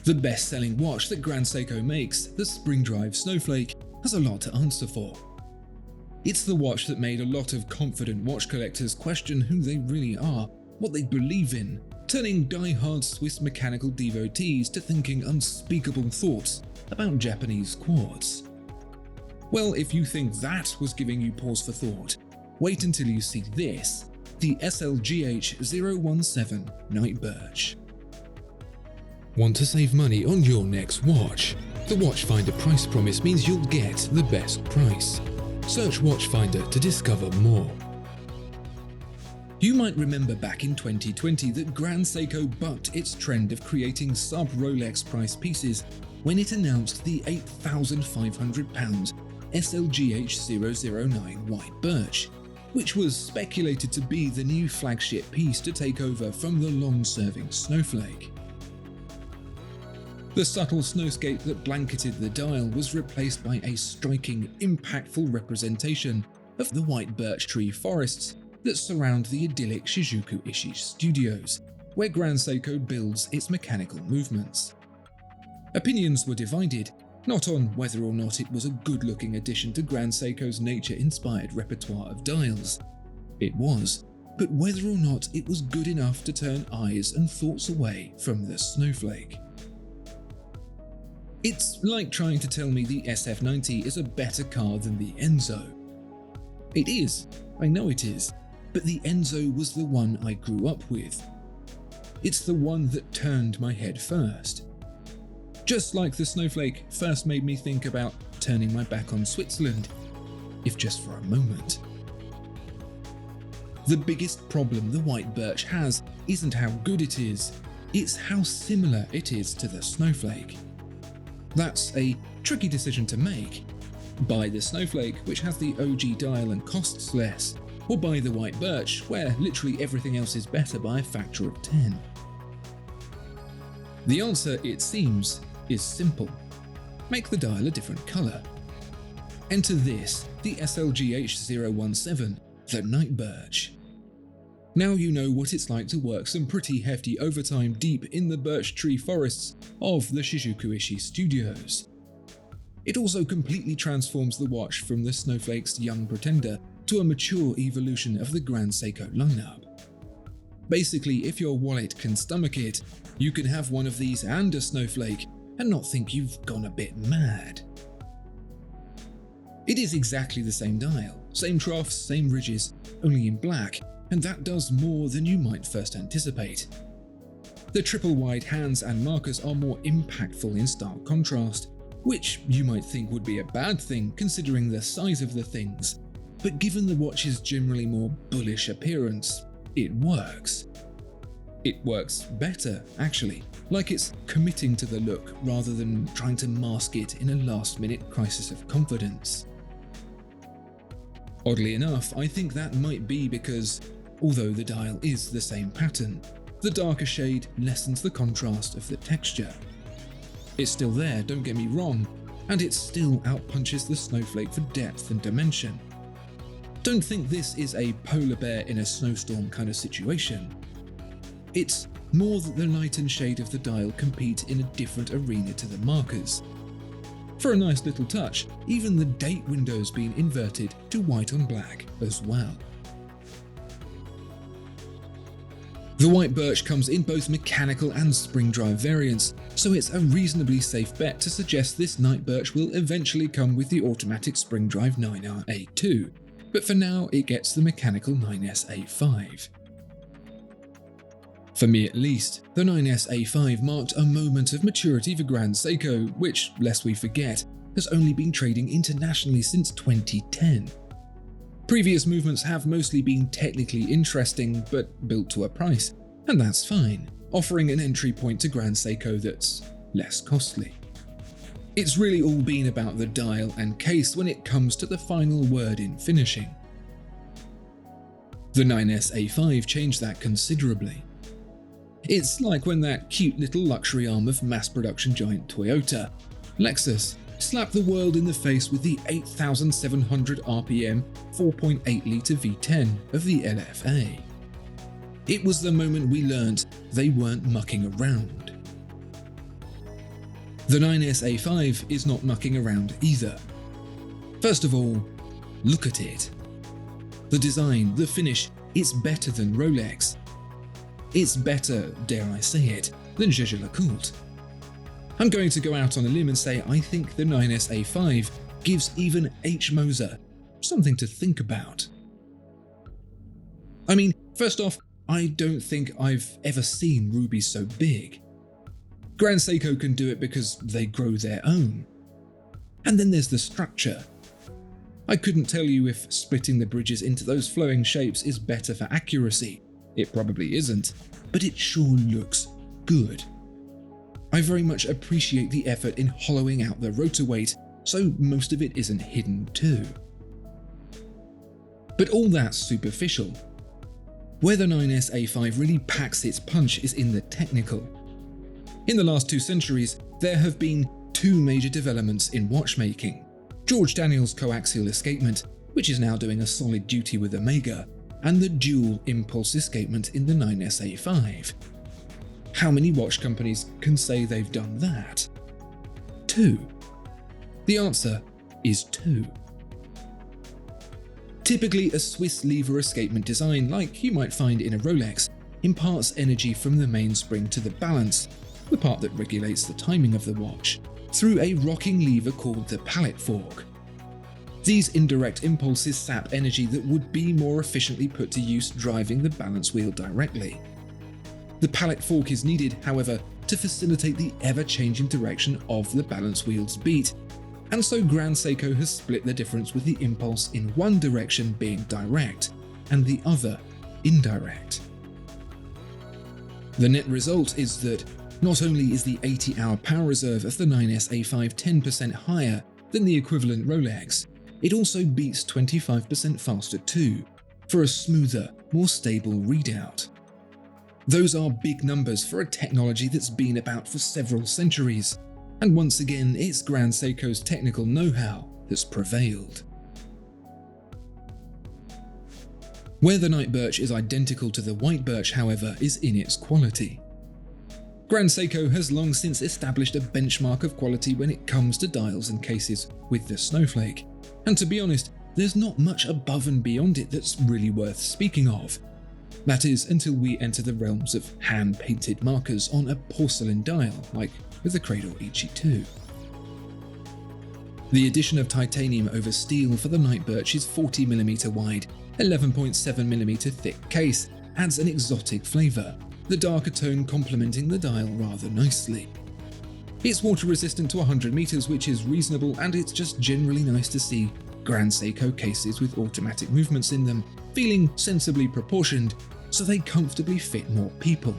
The best-selling watch that Grand Seiko makes, the Spring Drive Snowflake, has a lot to answer for. It's the watch that made a lot of confident watch collectors question who they really are, what they believe in, turning die-hard Swiss mechanical devotees to thinking unspeakable thoughts about Japanese quartz. Well, if you think that was giving you pause for thought, wait until you see this, the SLGH017 Night Birch. Want to save money on your next watch? The Watchfinder price promise means you'll get the best price. Search Watchfinder to discover more. You might remember back in 2020 that Grand Seiko bucked its trend of creating sub-Rolex price pieces when it announced the £8,500 SLGH009 White Birch, which was speculated to be the new flagship piece to take over from the long-serving Snowflake. The subtle snowscape that blanketed the dial was replaced by a striking, impactful representation of the white birch tree forests that surround the idyllic Shizuku-ishi studios, where Grand Seiko builds its mechanical movements. Opinions were divided, not on whether or not it was a good-looking addition to Grand Seiko's nature-inspired repertoire of dials. It was, but whether or not it was good enough to turn eyes and thoughts away from the Snowflake. It's like trying to tell me the SF90 is a better car than the Enzo. It is, I know it is, but the Enzo was the one I grew up with. It's the one that turned my head first. Just like the Snowflake first made me think about turning my back on Switzerland, if just for a moment. The biggest problem the White Birch has isn't how good it is, it's how similar it is to the Snowflake. That's a tricky decision to make. Buy the Snowflake, which has the OG dial and costs less, or buy the White Birch, where literally everything else is better by a factor of 10. The answer, it seems, is simple. Make the dial a different colour. Enter this, the SLGH017, the Night Birch. Now you know what it's like to work some pretty hefty overtime deep in the birch tree forests of the Shizuku-ishi studios. It also completely transforms the watch from the Snowflake's young pretender to a mature evolution of the Grand Seiko lineup. Basically, if your wallet can stomach it, you can have one of these and a Snowflake and not think you've gone a bit mad. It is exactly the same dial, same troughs, same ridges, only in black, and that does more than you might first anticipate. The triple wide hands and markers are more impactful in stark contrast, which you might think would be a bad thing considering the size of the things, but given the watch's generally more bullish appearance, it works. It works better, actually, like it's committing to the look rather than trying to mask it in a last-minute crisis of confidence. Oddly enough, I think that might be because, although the dial is the same pattern, the darker shade lessens the contrast of the texture. It's still there, don't get me wrong, and it still outpunches the Snowflake for depth and dimension. Don't think this is a polar bear in a snowstorm kind of situation. It's more that the light and shade of the dial compete in a different arena to the markers. For a nice little touch, even the date window's been inverted to white on black as well. The White Birch comes in both mechanical and spring drive variants, so it's a reasonably safe bet to suggest this Night Birch will eventually come with the automatic spring drive 9R-A2, but for now it gets the mechanical 9S-A5. For me at least, the 9S-A5 marked a moment of maturity for Grand Seiko, which, lest we forget, has only been trading internationally since 2010. Previous movements have mostly been technically interesting, but built to a price, and that's fine, offering an entry point to Grand Seiko that's less costly. It's really all been about the dial and case when it comes to the final word in finishing. The 9S-A5 changed that considerably. It's like when that cute little luxury arm of mass production giant Toyota, Lexus, slapped the world in the face with the 8,700 RPM 4.8-litre V10 of the LFA. It was the moment we learned they weren't mucking around. The 9SA5 is not mucking around either. First of all, look at it. The design, the finish, it's better than Rolex. It's better, dare I say it, than Jaeger-LeCoultre. I'm going to go out on a limb and say I think the 9SA5 gives even H. Moser something to think about. I mean, first off, I don't think I've ever seen rubies so big. Grand Seiko can do it because they grow their own. And then there's the structure. I couldn't tell you if splitting the bridges into those flowing shapes is better for accuracy. It probably isn't, but it sure looks good. I very much appreciate the effort in hollowing out the rotor weight, so most of it isn't hidden too. But all that's superficial. Where the 9SA5 really packs its punch is in the technical. In the last 2 centuries, there have been 2 major developments in watchmaking. George Daniels' coaxial escapement, which is now doing a solid duty with Omega, and the dual impulse escapement in the 9SA5. How many watch companies can say they've done that? 2. The answer is 2. Typically, a Swiss lever escapement design, like you might find in a Rolex, imparts energy from the mainspring to the balance, the part that regulates the timing of the watch, through a rocking lever called the pallet fork. These indirect impulses sap energy that would be more efficiently put to use driving the balance wheel directly. The pallet fork is needed, however, to facilitate the ever-changing direction of the balance wheel's beat, and so Grand Seiko has split the difference with the impulse in one direction being direct, and the other indirect. The net result is that not only is the 80-hour power reserve of the 9SA5 10% higher than the equivalent Rolex, it also beats 25% faster too, for a smoother, more stable readout. Those are big numbers for a technology that's been about for several centuries, and once again it's Grand Seiko's technical know-how that's prevailed. Where the Night Birch is identical to the White Birch, however, is in its quality. Grand Seiko has long since established a benchmark of quality when it comes to dials and cases with the Snowflake, and to be honest, there's not much above and beyond it that's really worth speaking of. That is, until we enter the realms of hand-painted markers on a porcelain dial, like with the Cradle Ichi 2. The addition of titanium over steel for the Night Birch's 40mm wide, 11.7mm thick case adds an exotic flavour, the darker tone complementing the dial rather nicely. It's water resistant to 100 meters, which is reasonable, and it's just generally nice to see Grand Seiko cases with automatic movements in them, feeling sensibly proportioned so they comfortably fit more people.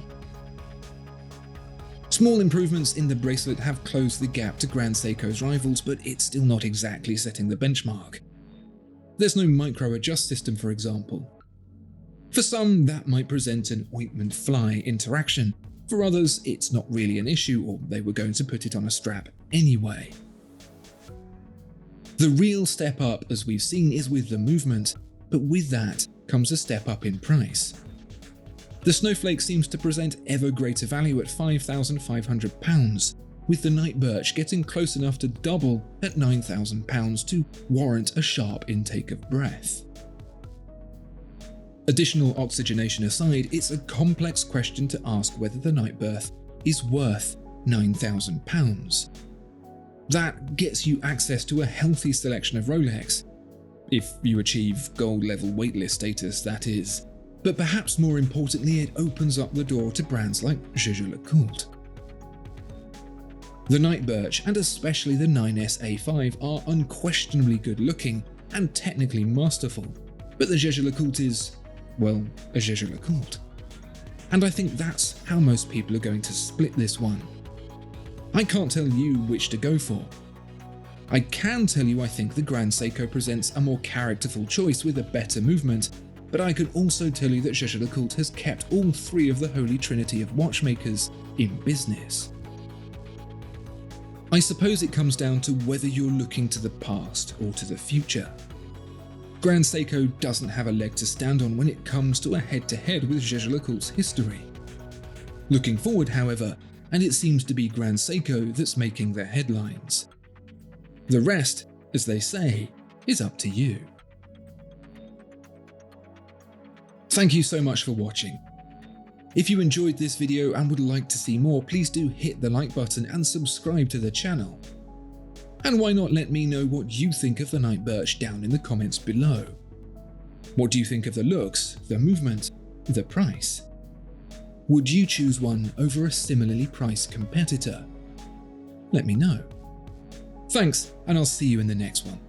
Small improvements in the bracelet have closed the gap to Grand Seiko's rivals, but it's still not exactly setting the benchmark. There's no micro-adjust system, for example. For some, that might present an ointment fly interaction. For others, it's not really an issue, or they were going to put it on a strap anyway. The real step up, as we've seen, is with the movement, but with that comes a step up in price. The Snowflake seems to present ever greater value at £5,500, with the Night Birch getting close enough to double at £9,000 to warrant a sharp intake of breath. Additional oxygenation aside, it's a complex question to ask whether the Night Birch is worth £9,000. That gets you access to a healthy selection of Rolex, if you achieve gold-level waitlist status, that is. But perhaps more importantly, it opens up the door to brands like Jaeger-LeCoultre. The Night Birch, and especially the 9SA5, are unquestionably good-looking and technically masterful, but the Jaeger-LeCoultre is, well, a Jaeger-LeCoultre. And I think that's how most people are going to split this one. I can't tell you which to go for. I can tell you I think the Grand Seiko presents a more characterful choice with a better movement, but I could also tell you that Jaeger-LeCoultre has kept all 3 of the holy trinity of watchmakers in business. I suppose it comes down to whether you're looking to the past or to the future. Grand Seiko doesn't have a leg to stand on when it comes to a head-to-head with Jaeger-LeCoultre's history. Looking forward, however, and it seems to be Grand Seiko that's making the headlines. The rest, as they say, is up to you. Thank you so much for watching. If you enjoyed this video and would like to see more, please do hit the like button and subscribe to the channel. And why not let me know what you think of the Night Birch down in the comments below. What do you think of the looks, the movement, the price? Would you choose one over a similarly priced competitor? Let me know. Thanks, and I'll see you in the next one.